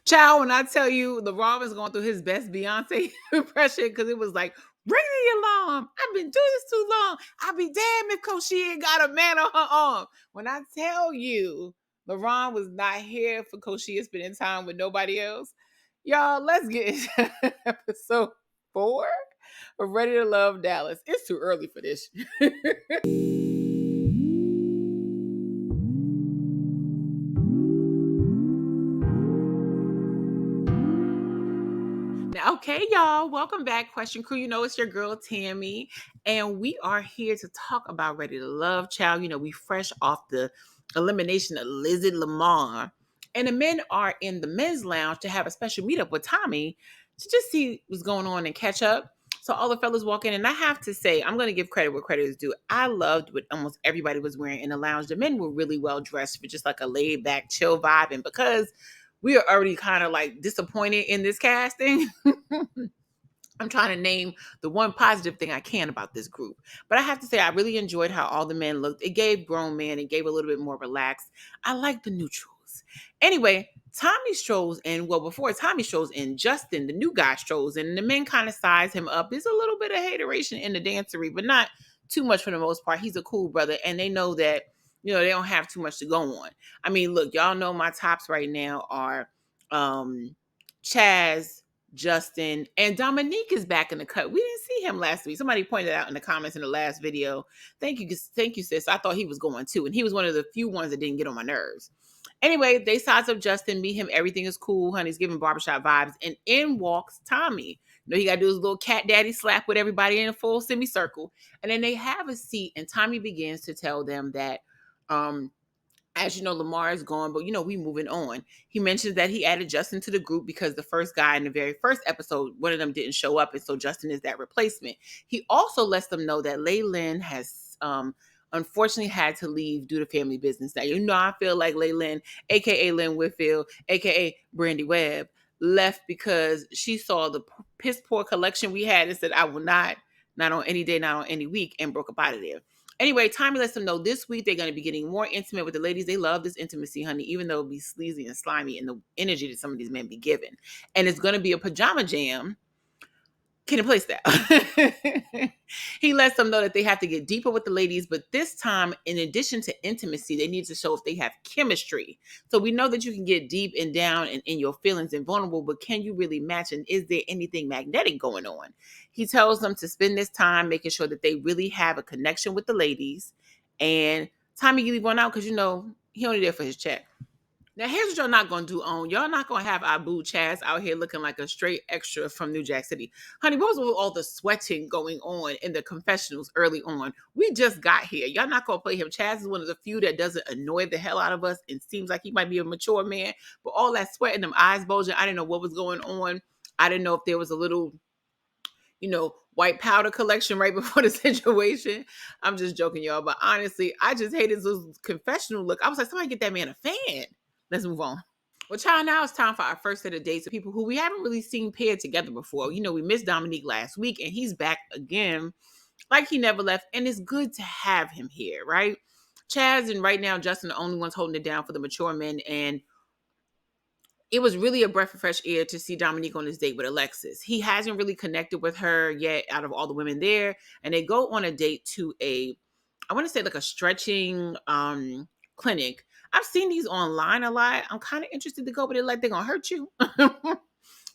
Child, when I tell you, LeBron was going through his best Beyonce impression because it was like, ring the alarm. I've been doing this too long. I'll be damned if Koshia ain't got a man on her arm. When I tell you, LeBron was not here for Koshia spending time with nobody else. Y'all, let's get into episode 4 of Ready to Love Dallas. It's too early for this. Okay, y'all, welcome back, Question Crew. You know, it's your girl Tammy, and we are here to talk about Ready to Love, child. You know, we fresh off the elimination of Lizzie Lamar, and the men are in the men's lounge to have a special meetup with Tommy to just see what's going on and catch up. So all the fellas walk in, and I have to say, I'm going to give credit where credit is due. I loved what almost everybody was wearing in the lounge. The men were really well dressed for just like a laid back, chill vibe, and because we are already kind of like disappointed in this casting. I'm trying to name the one positive thing I can about this group. But I have to say, I really enjoyed how all the men looked. It gave grown men, it gave a little bit more relaxed. I like the neutrals. Anyway, Tommy strolls in. Well, before Tommy strolls in, Justin, the new guy, strolls in. And the men kind of size him up. There's a little bit of hateration in the dancery, but not too much for the most part. He's a cool brother. And they know that, you know, they don't have too much to go on. I mean, look, y'all know my tops right now are Chaz, Justin, and Dominique is back in the cut. We didn't see him last week. Somebody pointed out in the comments in the last video. Thank you, sis. I thought he was going too, and he was one of the few ones that didn't get on my nerves. Anyway, they size up Justin, meet him. Everything is cool, honey's giving barbershop vibes, and in walks Tommy. You know, he got to do his little cat daddy slap with everybody in a full semicircle, and then they have a seat, and Tommy begins to tell them that, as you know, Lamar is gone, but you know, we moving on. He mentions that he added Justin to the group because the first guy in the very first episode, one of them didn't show up, and so Justin is that replacement. He also lets them know that Laylin has unfortunately had to leave due to family business. Now, you know, I feel like Laylin, aka Lynn Whitfield, aka Brandy Webb, left because she saw the piss poor collection we had and said, I will not on any day, not on any week, and broke up out of there. Anyway, Tommy lets them know this week they're going to be getting more intimate with the ladies. They love this intimacy, honey, even though it be sleazy and slimy and the energy that some of these men be given. And it's going to be a pajama jam. Can you place that? He lets them know that they have to get deeper with the ladies, but this time, in addition to intimacy, they need to show if they have chemistry. So we know that you can get deep and down and in your feelings and vulnerable, but can you really match? And is there anything magnetic going on? He tells them to spend this time making sure that they really have a connection with the ladies. And Tommy, you leave one out because, you know, he only there for his check. Now, here's what y'all not going to do on. Y'all not going to have our boo Chaz out here looking like a straight extra from New Jack City. Honey, what was with all the sweating going on in the confessionals early on? We just got here. Y'all not going to play him. Chaz is one of the few that doesn't annoy the hell out of us and seems like he might be a mature man. But all that sweat and them eyes bulging, I didn't know what was going on. I didn't know if there was a little, you know, white powder collection right before the situation. I'm just joking, y'all. But honestly, I just hated this confessional look. I was like, somebody get that man a fan. Let's move on. Well, child, now it's time for our first set of dates with people who we haven't really seen paired together before. You know, we missed Dominique last week, and he's back again like he never left. And it's good to have him here, right? Chaz and right now Justin are the only ones holding it down for the mature men. And it was really a breath of fresh air to see Dominique on this date with Alexis. He hasn't really connected with her yet out of all the women there. And they go on a date to I want to say like a stretching clinic. I've seen these online a lot. I'm kind of interested to go, but they're like, they're going to hurt you.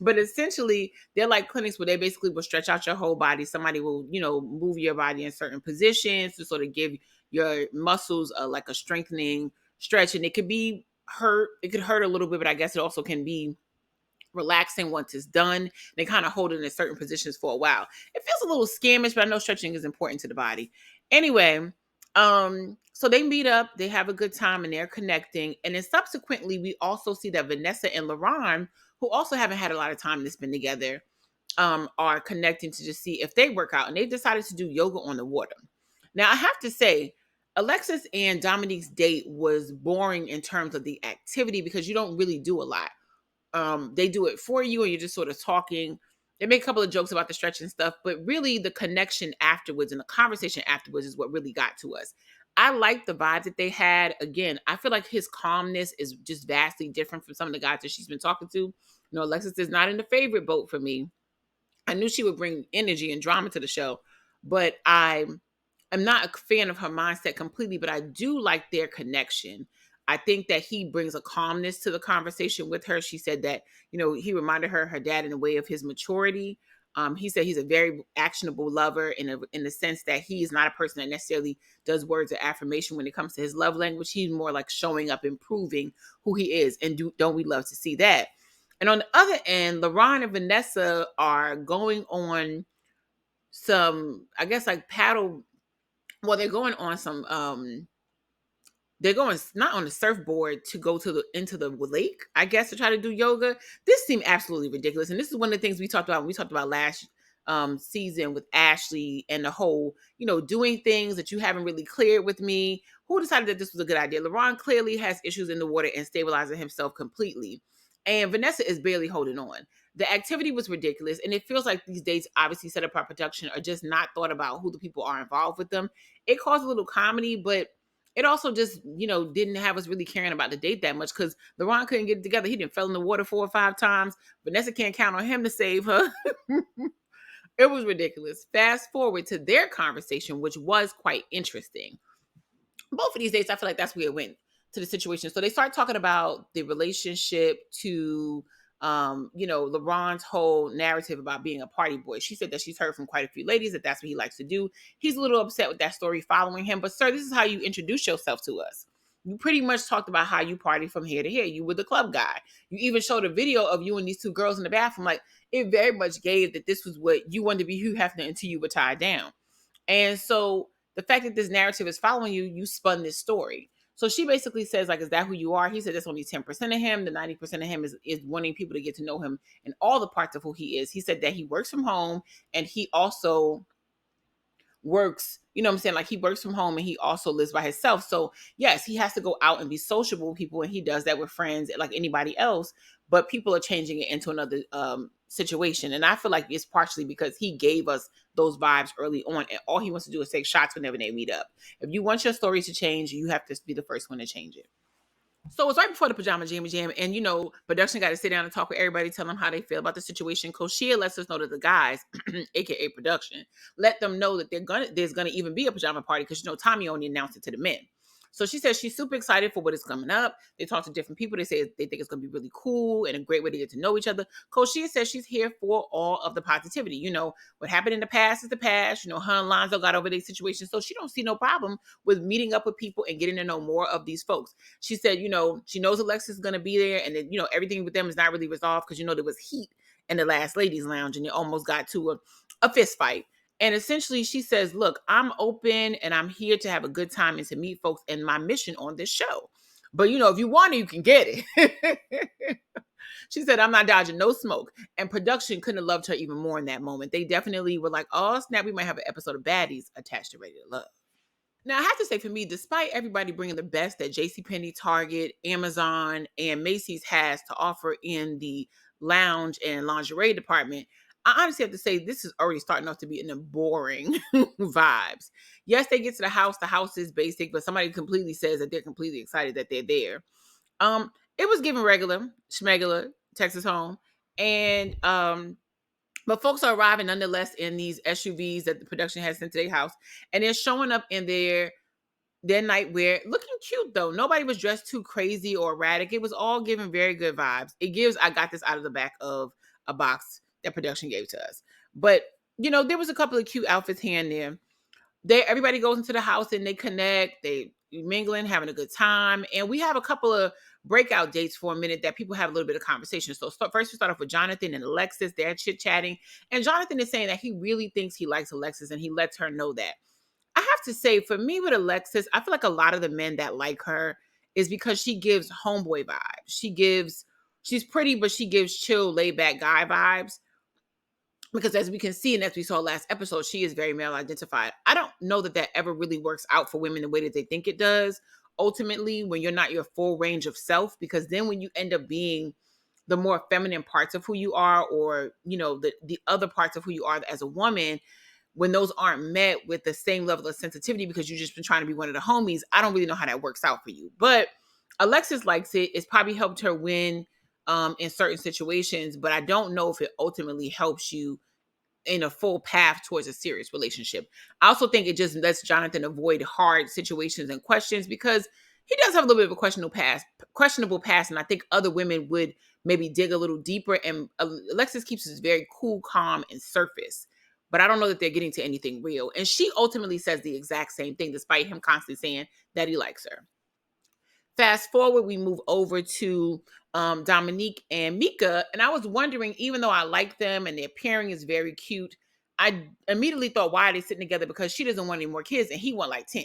But essentially, they're like clinics where they basically will stretch out your whole body. Somebody will, you know, move your body in certain positions to sort of give your muscles like a strengthening stretch. And it could be hurt. It could hurt a little bit, but I guess it also can be relaxing once it's done. They kind of hold it in certain positions for a while. It feels a little scamish, but I know stretching is important to the body. Anyway, so they meet up, they have a good time, and they're connecting. And then subsequently, we also see that Vanessa and Lauren, who also haven't had a lot of time to spend together, are connecting to just see if they work out. And they've decided to do yoga on the water. Now, I have to say, Alexis and Dominique's date was boring in terms of the activity because you don't really do a lot. They do it for you, and you're just sort of talking. They make a couple of jokes about the stretching stuff, but really the connection afterwards and the conversation afterwards is what really got to us. I like the vibe that they had. Again, I feel like his calmness is just vastly different from some of the guys that she's been talking to. You know, Alexis is not in the favorite boat for me. I knew she would bring energy and drama to the show, but I'm not a fan of her mindset completely, but I do like their connection. I think that he brings a calmness to the conversation with her. She said that, you know, he reminded her dad in a way of his maturity. He said he's a very actionable lover in the sense that he is not a person that necessarily does words of affirmation when it comes to his love language. He's more like showing up and proving who he is. And don't we love to see that? And on the other end, LaRon and Vanessa are going on some, I guess, like paddle. Well, they're going on some they're going not on the surfboard to go to the into the lake, I guess, to try to do yoga. This seemed absolutely ridiculous. And this is one of the things we talked about when we talked about last season with Ashley and the whole, you know, doing things that you haven't really cleared with me. Who decided that this was a good idea? LaRon clearly has issues in the water and stabilizing himself completely. And Vanessa is barely holding on. The activity was ridiculous. And it feels like these dates, obviously set up by production, are just not thought about who the people are involved with them. It caused a little comedy, but it also just, you know, didn't have us really caring about the date that much because LaRon couldn't get it together. He didn't fell in the water 4 or 5 times. Vanessa can't count on him to save her. It was ridiculous. Fast forward to their conversation, which was quite interesting. Both of these dates, I feel like that's where it went to the situation. So they start talking about the relationship to you know, LaRon's whole narrative about being a party boy. She said that she's heard from quite a few ladies that that's what he likes to do. He's a little upset with that story following him. But sir, this is how you introduce yourself to us. You pretty much talked about how you party from here to here. You were the club guy. You even showed a video of you and these 2 girls in the bathroom. Like, it very much gave that this was what you wanted to be Hugh Hefner until you were tied down. And so the fact that this narrative is following you, you spun this story. So she basically says, like, is that who you are? He said that's only 10% of him. The 90% of him is wanting people to get to know him and all the parts of who he is. He said that he works from home and he also works, you know what I'm saying? Like, he works from home and he also lives by himself. So yes, he has to go out and be sociable with people, and he does that with friends like anybody else, but people are changing it into another situation. And I feel like it's partially because he gave us those vibes early on, and all he wants to do is take shots whenever they meet up. If you want your story to change, you have to be the first one to change it. So it's right before the Pajama Jammy Jam, and you know, production got to sit down and talk with everybody, tell them how they feel about the situation. Koshia lets us know that the guys, aka production, let them know that there's gonna even be a pajama party because you know Tommy only announced it to the men. So she says she's super excited for what is coming up. They talk to different people. They say they think it's gonna be really cool and a great way to get to know each other. Koshia says she's here for all of the positivity. You know, what happened in the past is the past. You know, her and Lonzo got over their situation, so she don't see no problem with meeting up with people and getting to know more of these folks. She said, you know, she knows Alexis is going to be there, and then, you know, everything with them is not really resolved because, you know, there was heat in the last ladies lounge and it almost got to a fist fight. And essentially she says, look, I'm open and I'm here to have a good time and to meet folks and my mission on this show. But, you know, if you want it, you can get it. She said, I'm not dodging no smoke. And production couldn't have loved her even more in that moment. They definitely were like, oh, snap, we might have an episode of Baddies attached to Ready to Love. Now, I have to say, for me, despite everybody bringing the best that JCPenney, Target, Amazon, and Macy's has to offer in the lounge and lingerie department, I honestly have to say this is already starting off to be in the boring vibes. Yes, they get to the house. The house is basic, but somebody completely says that they're completely excited that they're there. It was given regular, schmegular, Texas home, and but folks are arriving nonetheless in these SUVs that the production has sent to their house, and they're showing up in their nightwear, looking cute though. Nobody was dressed too crazy or erratic. It was all giving very good vibes. It gives, I got this out of the back of a box that production gave to us. But you know, there was a couple of cute outfits here and there. Everybody goes into the house and they connect, they mingling, having a good time. And we have a couple of breakout dates for a minute that people have a little bit of conversation. So first we start off with Jonathan and Alexis. They're chit-chatting. And Jonathan is saying that he really thinks he likes Alexis and he lets her know that. I have to say, for me with Alexis, I feel like a lot of the men that like her is because she gives homeboy vibes. She's pretty, but she gives chill, laid back guy vibes. Because as we can see, and as we saw last episode, she is very male identified. I don't know that ever really works out for women the way that they think it does. Ultimately, when you're not your full range of self, because then when you end up being the more feminine parts of who you are, or, you know, the other parts of who you are as a woman, when those aren't met with the same level of sensitivity because you've just been trying to be one of the homies, I don't really know how that works out for you. But Alexis likes it. It's probably helped her win in certain situations, but I don't know if it ultimately helps you in a full path towards a serious relationship. I also think it just lets Jonathan avoid hard situations and questions because he does have a little bit of a questionable past, and I think other women would maybe dig a little deeper. And Alexis keeps this very cool, calm, and surface. But I don't know that they're getting to anything real. And she ultimately says the exact same thing, despite him constantly saying that he likes her. Fast forward, we move over to Dominique and Mika. And I was wondering, even though I like them and their pairing is very cute, I immediately thought, why are they sitting together? Because she doesn't want any more kids and he want like 10.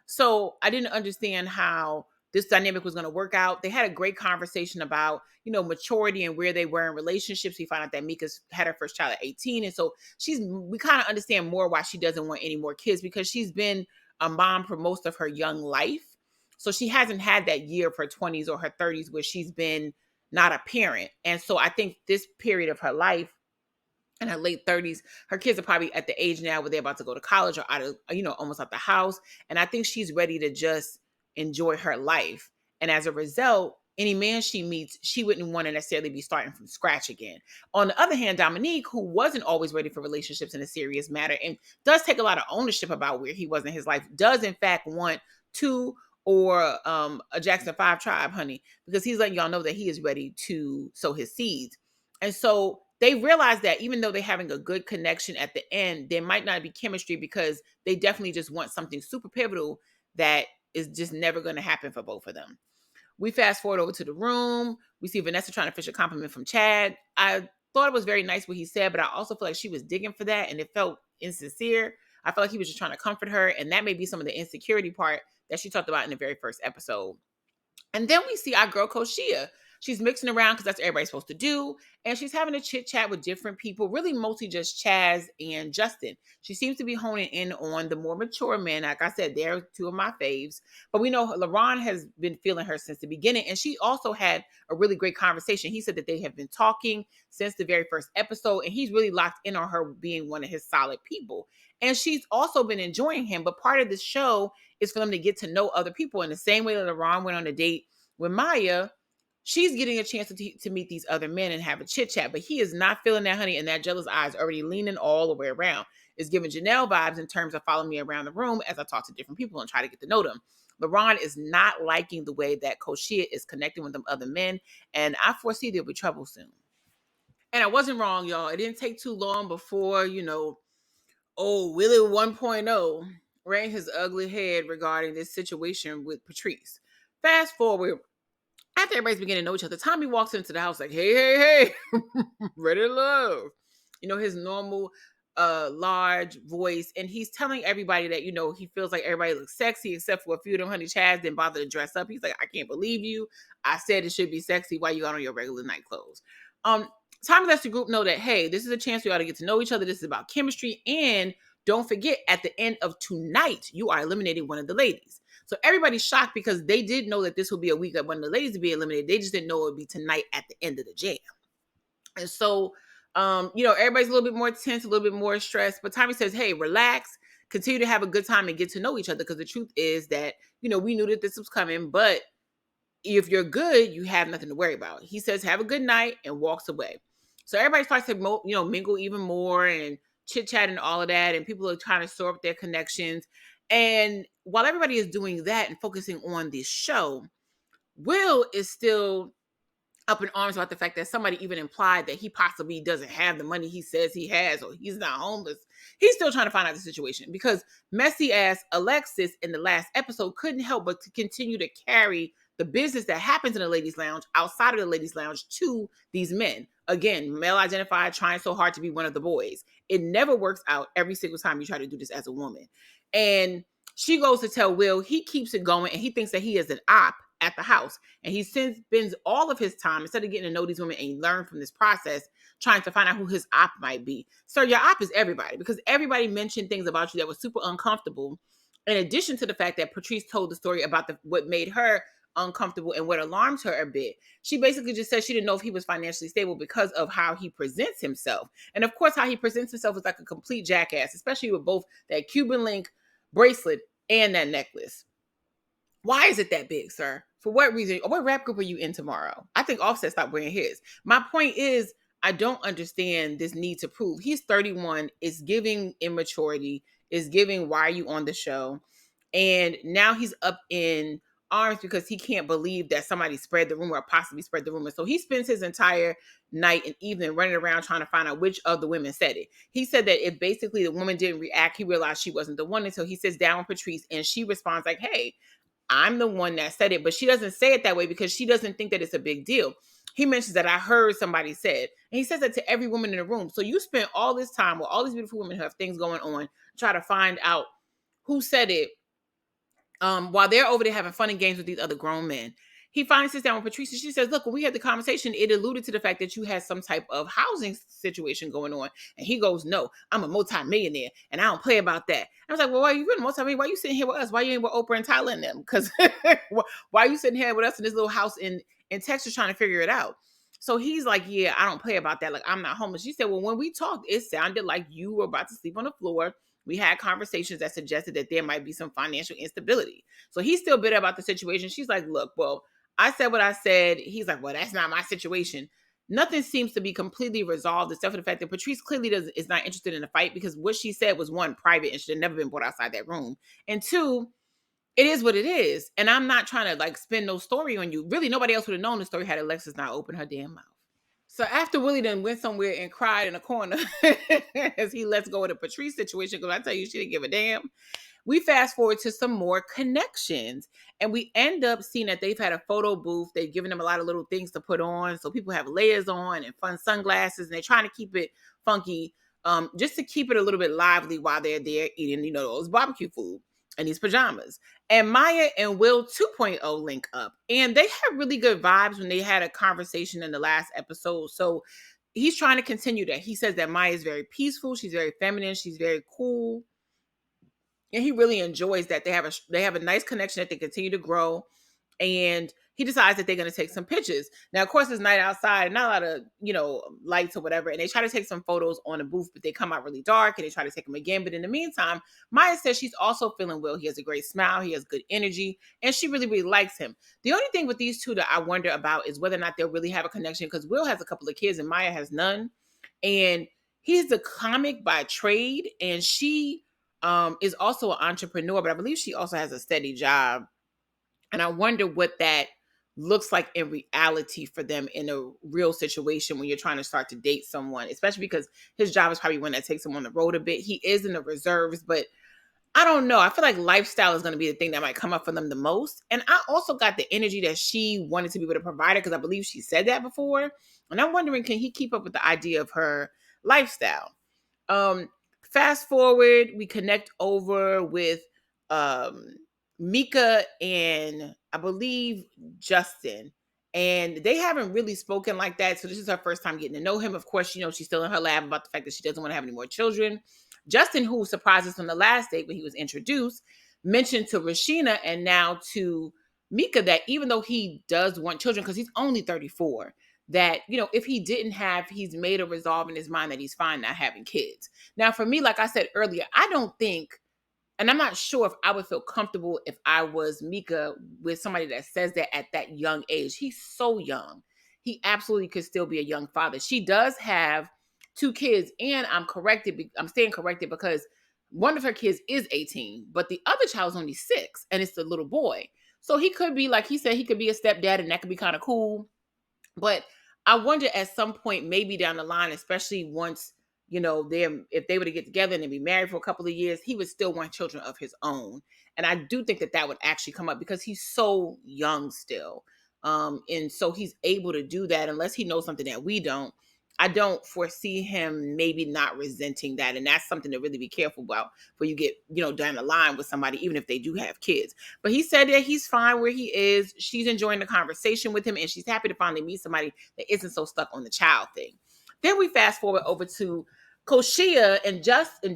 So I didn't understand how this dynamic was going to work out. They had a great conversation about, maturity and where they were in relationships. We found out that Mika's had her first child at 18. And so we kind of understand more why she doesn't want any more kids, because she's been a mom for most of her young life. So she hasn't had that year of her 20s or her 30s where she's been not a parent. And so I think this period of her life, in her late 30s, her kids are probably at the age now where they're about to go to college or out of, almost out the house. And I think she's ready to just enjoy her life. And as a result, any man she meets, she wouldn't want to necessarily be starting from scratch again. On the other hand, Dominique, who wasn't always ready for relationships in a serious matter and does take a lot of ownership about where he was in his life, does in fact want to or a Jackson 5 tribe, honey, because he's letting y'all know that he is ready to sow his seeds. And so they realize that even though they're having a good connection at the end, there might not be chemistry because they definitely just want something super pivotal that is just never going to happen for both of them. We fast forward over to the room. We see Vanessa trying to fish a compliment from Chad. I thought it was very nice what he said, but I also feel like she was digging for that and it felt insincere. I felt like he was just trying to comfort her. And that may be some of the insecurity part that she talked about in the very first episode. And then we see our girl Koshia. She's mixing around because that's what everybody's supposed to do. And she's having a chit chat with different people, really mostly just Chaz and Justin. She seems to be honing in on the more mature men. Like I said, they're two of my faves. But we know LaRon has been feeling her since the beginning. And she also had a really great conversation. He said that they have been talking since the very first episode. And he's really locked in on her being one of his solid people. And she's also been enjoying him. But part of the show is for them to get to know other people. In the same way that LaRon went on a date with Maya, she's getting a chance to meet these other men and have a chit chat, but he is not feeling that, honey, and that jealous eye is already leaning all the way around. It's giving Janelle vibes in terms of following me around the room as I talk to different people and try to get to know them. LaRon is not liking the way that Koshia is connecting with them other men, and I foresee there'll be trouble soon. And I wasn't wrong, y'all. It didn't take too long before, Willie 1.0 ran his ugly head regarding this situation with Patrice. Fast forward, after everybody's beginning to know each other, Tommy walks into the house like, hey, ready to love. His normal large voice. And he's telling everybody that, he feels like everybody looks sexy except for a few of them, honey. Chaz didn't bother to dress up. He's like, I can't believe you. I said it should be sexy. Why you out on your regular night clothes? Tommy lets the group know that, hey, this is a chance we ought to get to know each other. This is about chemistry. And don't forget, at the end of tonight, you are eliminating one of the ladies. So everybody's shocked because they did know that this would be a week that one of the ladies would be eliminated. They just didn't know it would be tonight at the end of the jam. And so, everybody's a little bit more tense, a little bit more stressed. But Tommy says, hey, relax, continue to have a good time and get to know each other. Because the truth is that, we knew that this was coming. But if you're good, you have nothing to worry about. He says, have a good night and walks away. So everybody starts to, mingle even more and chit-chat and all of that. And people are trying to store up their connections. And while everybody is doing that and focusing on this show, Will is still up in arms about the fact that somebody even implied that he possibly doesn't have the money he says he has or he's not homeless. He's still trying to find out the situation because messy ass Alexis in the last episode couldn't help but to continue to carry the business that happens in the ladies' lounge outside of the ladies' lounge to these men. Again, male identified, trying so hard to be one of the boys. It never works out every single time you try to do this as a woman. And she goes to tell Will, he keeps it going and he thinks that he is an op at the house. And he spends all of his time, instead of getting to know these women and learn from this process, trying to find out who his op might be. So your op is everybody, because everybody mentioned things about you that was super uncomfortable. In addition to the fact that Patrice told the story about what made her uncomfortable and what alarmed her a bit. She basically just said she didn't know if he was financially stable because of how he presents himself. And of course, how he presents himself is like a complete jackass, especially with both that Cuban link bracelet and that necklace. Why is it that big, sir? For what reason? What rap group are you in tomorrow? I think Offset stopped wearing his. My point is, I don't understand this need to prove. He's 31, is giving immaturity, is giving why are you on the show? And now he's up in arms because he can't believe that somebody spread the rumor or possibly spread the rumor. So he spends his entire night and evening running around trying to find out which of the women said it. He said that if basically the woman didn't react, he realized she wasn't the one until he sits down with Patrice and she responds like, hey, I'm the one that said it, but she doesn't say it that way because she doesn't think that it's a big deal. He mentions that I heard somebody said, and he says that to every woman in the room. So you spent all this time with all these beautiful women who have things going on, try to find out who said it, while they're over there having fun and games with these other grown men. He finally sits down with Patrice and she says, look, when we had the conversation, it alluded to the fact that you had some type of housing situation going on. And he goes, no, I'm a multimillionaire and I don't play about that. I was like, well, why are you a multimillionaire? Why are you sitting here with us? Why you ain't with Oprah and Tyler and them? Because why are you sitting here with us in this little house in Texas trying to figure it out? So he's like, yeah, I don't play about that. Like, I'm not homeless. She said, well, when we talked, it sounded like you were about to sleep on the floor. We had conversations that suggested that there might be some financial instability. So he's still bitter about the situation. She's like, look, well, I said what I said. He's like, well, that's not my situation. Nothing seems to be completely resolved, except for the fact that Patrice clearly is not interested in a fight because what she said was, one, private and should have never been brought outside that room. And two, it is what it is. And I'm not trying to like spin no story on you. Really, nobody else would have known the story had Alexis not opened her damn mouth. So after Willie then went somewhere and cried in a corner as he lets go of the Patrice situation, because I tell you, she didn't give a damn. We fast forward to some more connections and we end up seeing that they've had a photo booth. They've given them a lot of little things to put on. So people have layers on and fun sunglasses and they're trying to keep it funky, just to keep it a little bit lively while they're there eating, those barbecue food and these pajamas. And Maya and Will 2.0 link up. And they had really good vibes when they had a conversation in the last episode. So he's trying to continue that. He says that Maya is very peaceful. She's very feminine. She's very cool. And he really enjoys that. They have a nice connection that they continue to grow. And he decides that they're going to take some pictures. Now, of course, it's night outside, not a lot of, lights or whatever. And they try to take some photos on the booth, but they come out really dark and they try to take them again. But in the meantime, Maya says she's also feeling Will. He has a great smile. He has good energy. And she really, really likes him. The only thing with these two that I wonder about is whether or not they'll really have a connection because Will has a couple of kids and Maya has none. And he's the comic by trade. And she is also an entrepreneur, but I believe she also has a steady job. And I wonder what that looks like in reality for them in a real situation when you're trying to start to date someone, especially because his job is probably one that takes him on the road a bit. He is in the reserves, but I don't know. I feel like lifestyle is going to be the thing that might come up for them the most. And I also got the energy that she wanted to be with a provider because I believe she said that before. And I'm wondering, can he keep up with the idea of her lifestyle? Fast forward, we connect over with Mika and I believe Justin. And they haven't really spoken like that. So this is her first time getting to know him. Of course, she's still in her lab about the fact that she doesn't want to have any more children. Justin, who surprised us on the last date when he was introduced, mentioned to Rashina and now to Mika that even though he does want children, because he's only 34, that, if he didn't have, he's made a resolve in his mind that he's fine not having kids. Now, for me, like I said earlier, I don't think, and I'm not sure if I would feel comfortable if I was Mika with somebody that says that at that young age. He's so young. He absolutely could still be a young father. She does have 2 kids, and I'm staying corrected because one of her kids is 18, but the other child's only 6, and it's the little boy. So he could be, like he said, he could be a stepdad, and that could be kind of cool. But I wonder at some point, maybe down the line, especially once, if they were to get together and be married for a couple of years, he would still want children of his own. And I do think that would actually come up because he's so young still. And so he's able to do that unless he knows something that we don't. I don't foresee him maybe not resenting that. And that's something to really be careful about before you get, down the line with somebody, even if they do have kids. But he said that he's fine where he is. She's enjoying the conversation with him and she's happy to finally meet somebody that isn't so stuck on the child thing. Then we fast forward over to Koshia and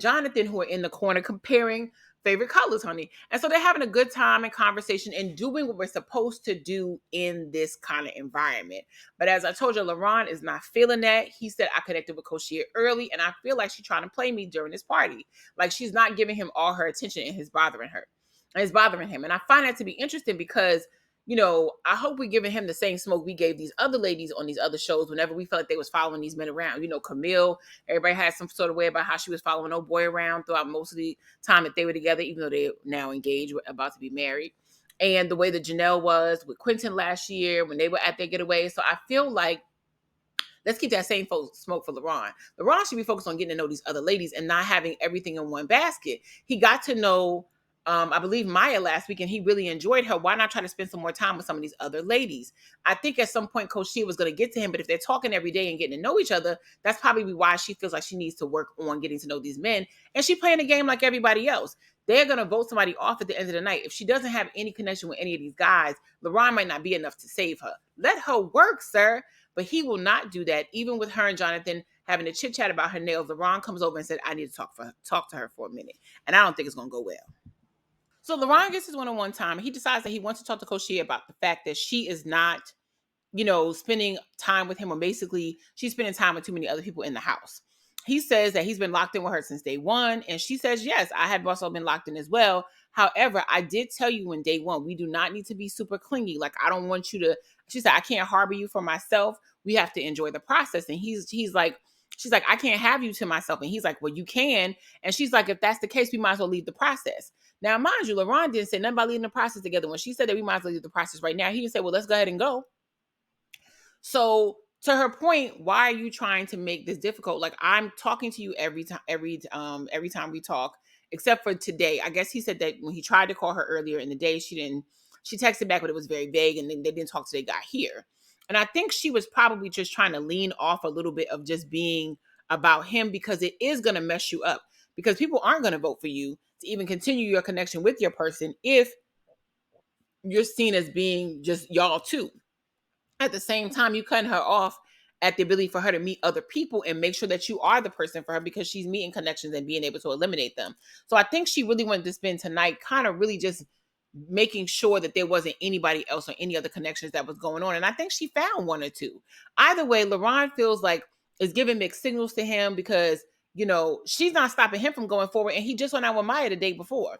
Jonathan, who are in the corner comparing favorite colors, honey. And so they're having a good time and conversation and doing what we're supposed to do in this kind of environment. But as I told you, LaRon is not feeling that. He said, I connected with Koshia early, and I feel like she's trying to play me during this party. Like she's not giving him all her attention, and it's bothering her. And it's bothering him. And I find that to be interesting because, you know, I hope we're giving him the same smoke we gave these other ladies on these other shows whenever we felt like they was following these men around. You know, Camille, everybody had some sort of way about how she was following old boy around throughout most of the time that they were together, even though they're now engaged, about to be married. And the way that Janelle was with Quentin last year when they were at their getaway. So I feel like let's keep that same smoke for LaRon. LaRon should be focused on getting to know these other ladies and not having everything in one basket. He got to know, I believe, Maya last week, and he really enjoyed her. Why not try to spend some more time with some of these other ladies? I think at some point Koshia was going to get to him, but if they're talking every day and getting to know each other, that's probably why she feels like she needs to work on getting to know these men. And she playing the game like everybody else. They're going to vote somebody off at the end of the night. If she doesn't have any connection with any of these guys, LaRon might not be enough to save her. Let her work, sir. But he will not do that. Even with her and Jonathan having a chit chat about her nails, LaRon comes over and said, I need to talk to her for a minute. And I don't think it's going to go well. So LaRon gets his one-on-one time. He decides that he wants to talk to Koshia about the fact that she is not, you know, spending time with him, or basically she's spending time with too many other people in the house. He says that he's been locked in with her since day one. And she says, yes, I have also been locked in as well. However, I did tell you in day one, we do not need to be super clingy. Like, I don't want you to, she said, I can't harbor you for myself. We have to enjoy the process. And he's like, she's like, I can't have you to myself. And he's like, well, you can. And she's like, if that's the case, we might as well leave the process. Now, mind you, LaRon didn't say nothing about leaving the process together. When she said that we might as well leave the process right now, he didn't say, well, let's go ahead and go. So to her point, why are you trying to make this difficult? Like, I'm talking to you every time we talk, except for today. I guess he said that when he tried to call her earlier in the day, she texted back, but it was very vague, and then they didn't talk till they got here. And I think she was probably just trying to lean off a little bit of just being about him, because it is going to mess you up, because people aren't going to vote for you to even continue your connection with your person if you're seen as being just y'all too. At the same time, you cutting her off at the ability for her to meet other people and make sure that you are the person for her, because she's meeting connections and being able to eliminate them. So I think she really wanted to spend tonight kind of really just making sure that there wasn't anybody else or any other connections that was going on. And I think she found one or two. Either way, LaRon feels like is giving mixed signals to him, because, you know, she's not stopping him from going forward. And he just went out with Maya the day before.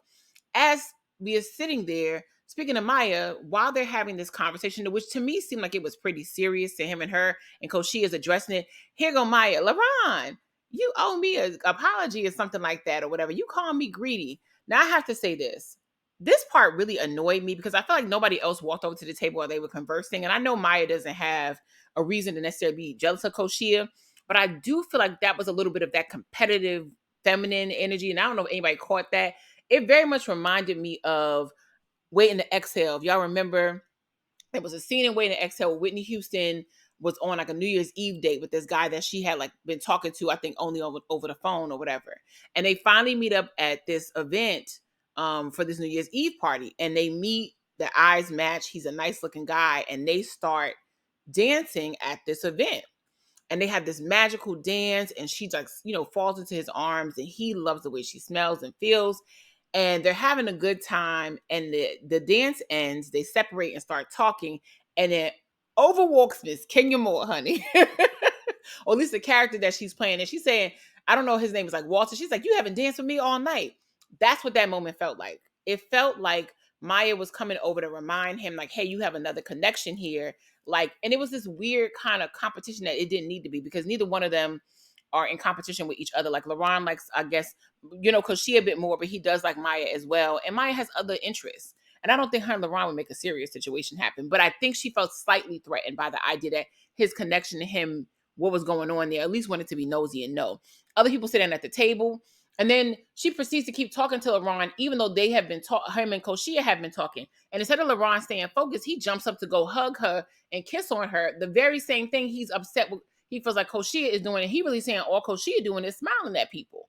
As we are sitting there, speaking of Maya, while they're having this conversation, which to me seemed like it was pretty serious to him and her, and Koshia is addressing it. Here go Maya, LaRon, you owe me an apology or something like that, or whatever. You call me greedy. Now I have to say this. This part really annoyed me, because I felt like nobody else walked over to the table while they were conversing. And I know Maya doesn't have a reason to necessarily be jealous of Koshia, but I do feel like that was a little bit of that competitive feminine energy. And I don't know if anybody caught that. It very much reminded me of Waiting to Exhale. If y'all remember, there was a scene in Waiting to Exhale where Whitney Houston was on like a New Year's Eve date with this guy that she had like been talking to, I think only over the phone or whatever. And they finally meet up at this event for this New Year's Eve party. And they meet, the eyes match. He's a nice looking guy. And they start dancing at this event. And they have this magical dance, and she like, you know, falls into his arms, and he loves the way she smells and feels. And they're having a good time. And the dance ends, they separate and start talking. And then overwalks Miss Kenya Moore, honey. Or at least the character that she's playing. And she's saying, I don't know, his name is like Walter. She's like, you haven't danced with me all night. That's what that moment felt like. It felt like Maya was coming over to remind him, like, hey, you have another connection here. Like, and it was this weird kind of competition that it didn't need to be, because neither one of them are in competition with each other. Like LaRon likes, I guess, you know, Koshia a bit more, but he does like Maya as well. And Maya has other interests. And I don't think her and LaRon would make a serious situation happen. But I think she felt slightly threatened by the idea that his connection to him, what was going on there, at least wanted to be nosy and know. Other people sitting at the table. And then she proceeds to keep talking to LaRon, even though they have been him and Koshia have been talking. And instead of LaRon staying focused, he jumps up to go hug her and kiss on her. The very same thing he's upset with, he feels like Koshia is doing. And he really saying all Koshia doing is smiling at people.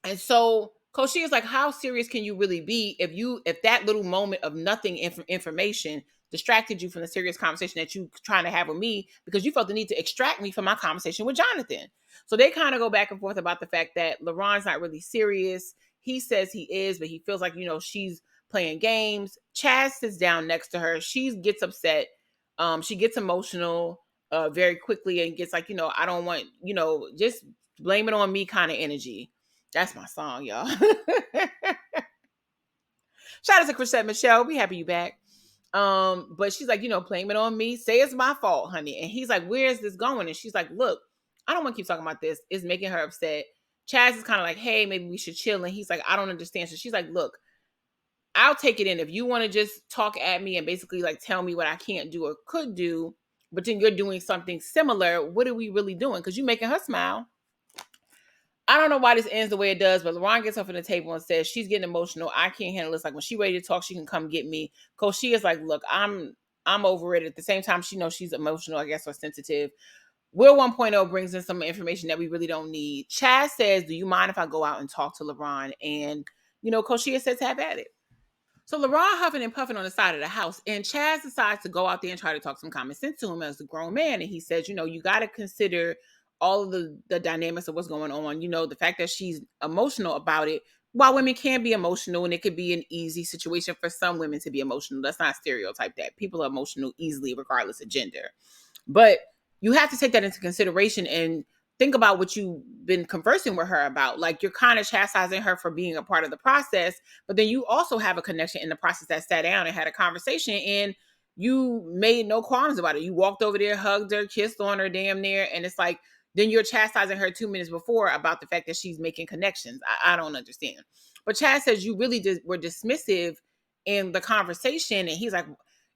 And so Koshia is like, how serious can you really be if that little moment of nothing information distracted you from the serious conversation that you trying to have with me, because you felt the need to extract me from my conversation with Jonathan. So they kind of go back and forth about the fact that LaRon's not really serious. He says he is, but he feels like, she's playing games. Chaz sits down next to her. She gets upset. She gets emotional very quickly and gets like, I don't want, just blame it on me kind of energy. That's my song, y'all. Shout out to Chrisette Michelle. We happy you back. But she's like, blame it on me. Say it's my fault, honey. And he's like, where is this going? And she's like, look, I don't want to keep talking about this. It's making her upset. Chaz is kind of like, hey, maybe we should chill. And he's like, I don't understand. So she's like, look, I'll take it in. If you want to just talk at me and basically like tell me what I can't do or could do, but then you're doing something similar, what are we really doing? Because you're making her smile. I don't know why this ends the way it does, but LaRon gets up from the table and says she's getting emotional. I can't handle this. Like when she's ready to talk, she can come get me. Koshia's like, look, I'm over it. At the same time, she knows she's emotional, I guess, or sensitive. Will 1.0 brings in some information that we really don't need. Chaz says, do you mind if I go out and talk to LaRon? And, Koshia says, have at it. So LaRon huffing and puffing on the side of the house, and Chaz decides to go out there and try to talk some common sense to him as a grown man. And he says, you got to consider all of the dynamics of what's going on. The fact that she's emotional about it. While women can be emotional, and it could be an easy situation for some women to be emotional. Let's not stereotype that. People are emotional easily, regardless of gender. But you have to take that into consideration and think about what you've been conversing with her about. Like, you're kind of chastising her for being a part of the process, but then you also have a connection in the process that sat down and had a conversation, and you made no qualms about it. You walked over there, hugged her, kissed on her damn near, and it's like, then you're chastising her 2 minutes before about the fact that she's making connections. I don't understand. But Chaz says you really were dismissive in the conversation, and he's like,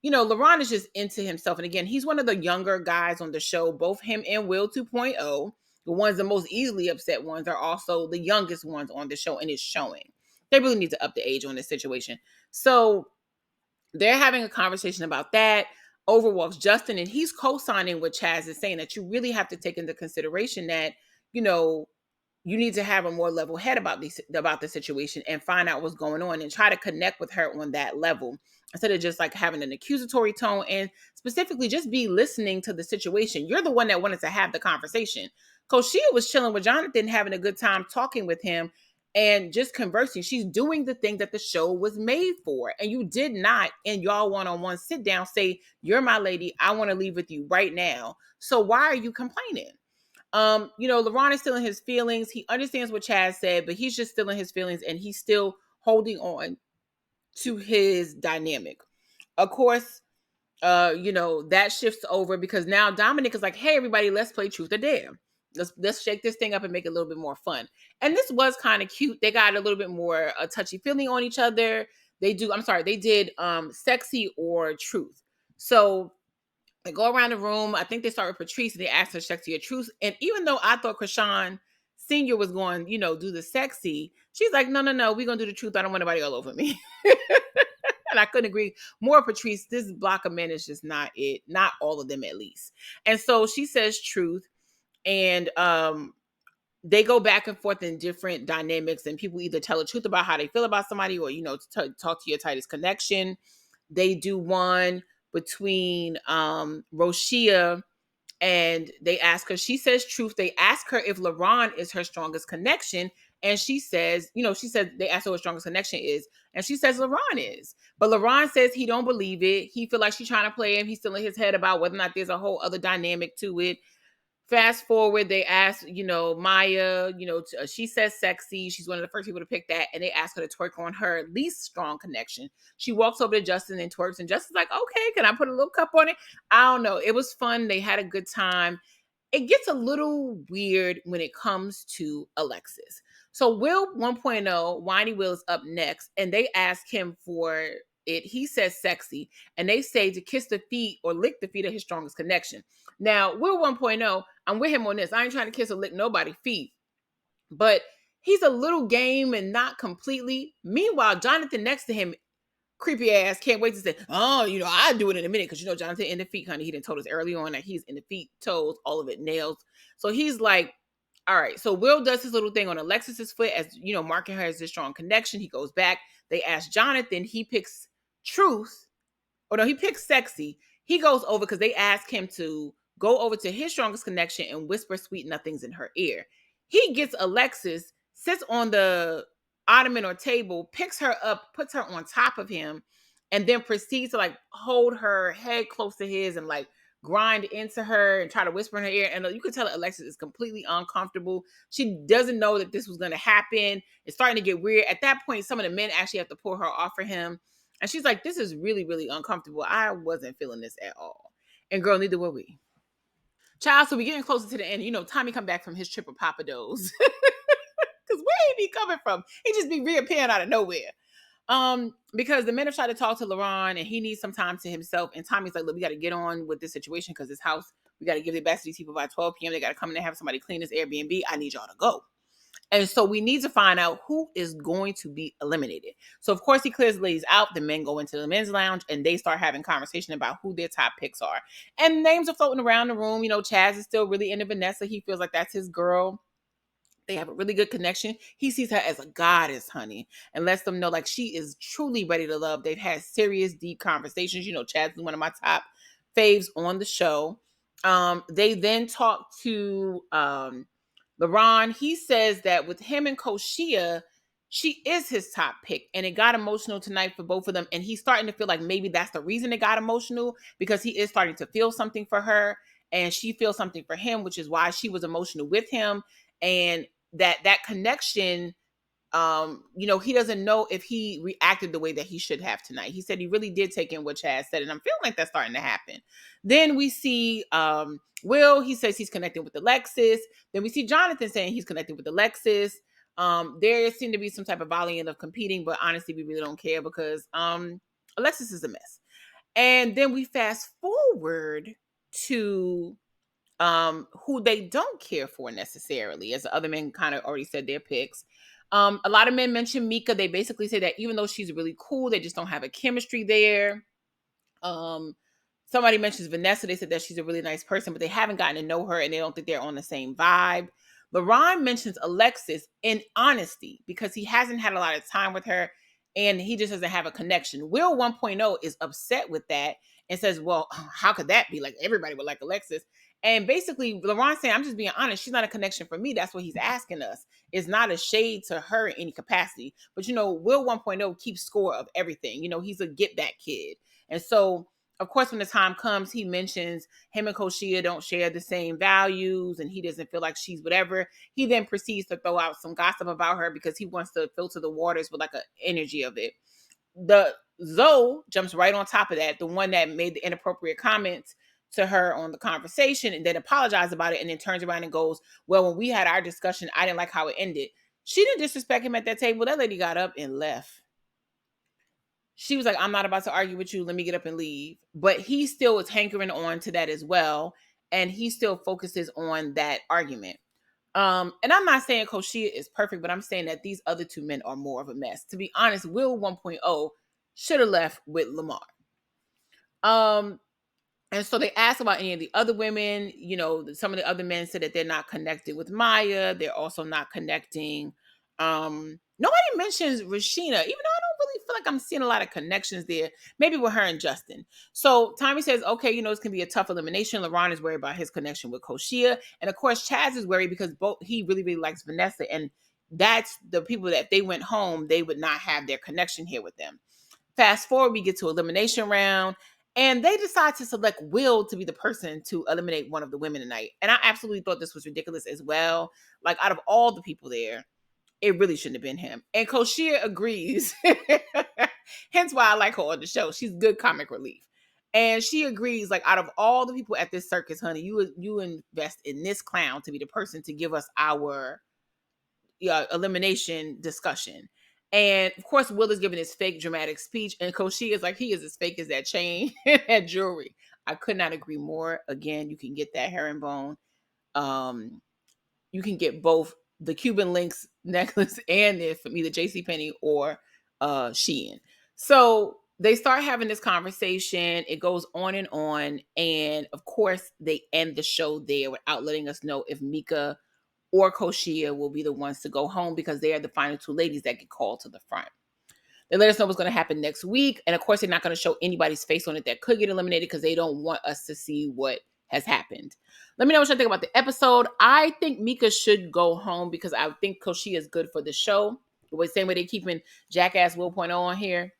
LaRon is just into himself. And again, he's one of the younger guys on the show. Both him and Will 2.0, the ones the most easily upset ones, are also the youngest ones on the show, and it's showing. They really need to up the age on this situation. So they're having a conversation about that. Overwalks Justin, and he's co-signing what Chaz is saying, that you really have to take into consideration that, you need to have a more level head about the situation and find out what's going on and try to connect with her on that level instead of just like having an accusatory tone, and specifically just be listening to the situation. You're the one that wanted to have the conversation. Koshia was chilling with Jonathan, having a good time talking with him and just conversing. She's doing the thing that the show was made for. And you did not, in y'all one-on-one sit down, say, you're my lady, I want to leave with you right now. So why are you complaining? LaRon is still in his feelings. He understands what Chaz said, but he's just still in his feelings, and he's still holding on to his dynamic. Of course, that shifts over because now Dominique is like, hey, everybody, let's play truth or dare. Let's shake this thing up and make it a little bit more fun. And this was kind of cute. They got a little bit more touchy feely on each other. They did sexy or truth. So they go around the room. I think they start with Patrice, and they ask her sexy or truth. And even though I thought Krishan Senior was going, do the sexy, she's like, no, we're going to do the truth. I don't want anybody all over me. And I couldn't agree more. Patrice, this block of men is just not it. Not all of them, at least. And so she says truth. And they go back and forth in different dynamics, and people either tell the truth about how they feel about somebody, or talk to your tightest connection. They do one between Roshia, and they ask her, she says truth. They ask her if LaRon is her strongest connection, and she says, they ask her what strongest connection is, and she says LaRon is. But LaRon says he don't believe it. He feel like she's trying to play him. He's still in his head about whether or not there's a whole other dynamic to it. Fast forward, they ask, Maya, she says sexy. She's one of the first people to pick that. And they ask her to twerk on her least strong connection. She walks over to Justin and twerks. And Justin's like, okay, can I put a little cup on it? I don't know. It was fun. They had a good time. It gets a little weird when it comes to Alexis. So Will 1.0, Whiny Will, is up next. And they ask him for it. He says sexy. And they say to kiss the feet or lick the feet of his strongest connection. Now, Will 1.0, I'm with him on this. I ain't trying to kiss or lick nobody's feet. But he's a little game and not completely. Meanwhile, Jonathan next to him, creepy ass, can't wait to say, oh, I'll do it in a minute. Because, Jonathan in the feet, honey, he done told us early on that he's in the feet, toes, all of it, nails. So he's like, all right. So Will does his little thing on Alexis's foot as, marking her as a strong connection. He goes back. They ask Jonathan. He picks truth. Or no, he picks sexy. He goes over because they ask him to go over to his strongest connection and whisper sweet nothings in her ear. He gets Alexis, sits on the ottoman or table, picks her up, puts her on top of him, and then proceeds to like hold her head close to his and like grind into her and try to whisper in her ear. And you could tell that Alexis is completely uncomfortable. She doesn't know that this was going to happen. It's starting to get weird. At that point, some of the men actually have to pull her off for him. And she's like, this is really, really uncomfortable. I wasn't feeling this at all. And girl, neither were we. Child, so we getting closer to the end. You know, Tommy come back from his trip of Papados. Because where he be coming from? He just be reappearing out of nowhere. Because the men have tried to talk to LaRon and he needs some time to himself. And Tommy's like, look, we got to get on with this situation because this house, we got to give it back to these people by 12 p.m. They got to come in and have somebody clean this Airbnb. I need y'all to go. And so we need to find out who is going to be eliminated. So, of course, he clears the ladies out. The men go into the men's lounge and they start having conversation about who their top picks are. And names are floating around the room. You know, Chaz is still really into Vanessa. He feels like that's his girl. They have a really good connection. He sees her as a goddess, honey, and lets them know like she is truly ready to love. They've had serious, deep conversations. You know, Chaz is one of my top faves on the show. They then talk to LaRon. He says that with him and Koshia, she is his top pick. And it got emotional tonight for both of them. And he's starting to feel like maybe that's the reason it got emotional, because he is starting to feel something for her. And she feels something for him, which is why she was emotional with him. And that connection, you know, he doesn't know if he reacted the way that he should have tonight. He said he really did take in what Chaz said, and I'm feeling like that's starting to happen. Then we see Will. He says he's connecting with Alexis. Then we see Jonathan saying he's connecting with Alexis. There seemed to be some type of volume of competing, but honestly, we really don't care because Alexis is a mess. And then we fast forward to who they don't care for necessarily, as the other men kind of already said their picks. A lot of men mention Mika. They basically say that even though she's really cool, they just don't have a chemistry there. Somebody mentions Vanessa. They said that she's a really nice person, but they haven't gotten to know her and they don't think they're on the same vibe. LaRon mentions Alexis in honesty because he hasn't had a lot of time with her and he just doesn't have a connection. Will 1.0 is upset with that and says, well, how could that be? Like everybody would like Alexis. And basically, LaRon saying, I'm just being honest, she's not a connection for me. That's what he's asking us. It's not a shade to her in any capacity. But, you know, Will 1.0 keeps score of everything. You know, he's a get back kid. And so, of course, when the time comes, he mentions him and Koshia don't share the same values and he doesn't feel like she's whatever. He then proceeds to throw out some gossip about her because he wants to filter the waters with like an energy of it. The Zoe jumps right on top of that, the one that made the inappropriate comments to her on the conversation and then apologized about it and then turns around and goes, well, when we had our discussion, I didn't like how it ended. She didn't disrespect him at that table. That lady got up and left. She was like, I'm not about to argue with you. Let me get up and leave. But he still is hankering on to that as well. And he still focuses on that argument. And I'm not saying Koshia is perfect, but I'm saying that these other two men are more of a mess. To be honest, Will 1.0 should have left with Lamar. And so they asked about any of the other women. You know, some of the other men said that they're not connected with Maya. They're also not connecting. Nobody mentions Rashina, even though I don't really feel like I'm seeing a lot of connections there. Maybe with her and Justin. So Tommy says, okay, you know, it's going to be a tough elimination. LaRon is worried about his connection with Koshia. And of course, Chaz is worried because he really, really likes Vanessa. And that's the people that if they went home, they would not have their connection here with them. Fast forward, we get to elimination round. And they decide to select Will to be the person to eliminate one of the women tonight. And I absolutely thought this was ridiculous as well. Like, out of all the people there, it really shouldn't have been him. And Koshia agrees. Hence why I like her on the show. She's good comic relief. And she agrees, like, out of all the people at this circus, honey, you invest in this clown to be the person to give us our elimination discussion. And of course, Will is giving his fake dramatic speech, and Koshia is like, he is as fake as that chain and that jewelry. I could not agree more. Again, you can get that herringbone. You can get both the Cuban Links necklace and it from either JCPenney or Shein. So they start having this conversation. It goes on. And of course, they end the show there without letting us know if Mika or Koshia will be the ones to go home because they are the final two ladies that get called to the front. They let us know what's going to happen next week. And of course, they're not going to show anybody's face on it that could get eliminated because they don't want us to see what has happened. Let me know what you think about the episode. I think Mika should go home because I think Koshia is good for the show. The same way they keeping Jackass Will Point on here.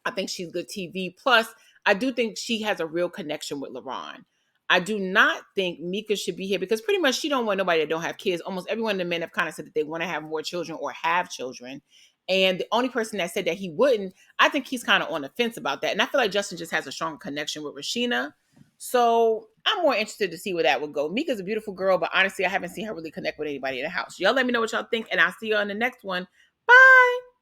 I think she's good TV. Plus, I do think she has a real connection with LaRon. I do not think Mika should be here because pretty much she don't want nobody that don't have kids. Almost everyone in the men have kind of said that they want to have more children or have children. And the only person that said that he wouldn't, I think he's kind of on the fence about that. And I feel like Justin just has a strong connection with Rashina. So I'm more interested to see where that would go. Mika's a beautiful girl, but honestly, I haven't seen her really connect with anybody in the house. Y'all let me know what y'all think, and I'll see you on the next one. Bye.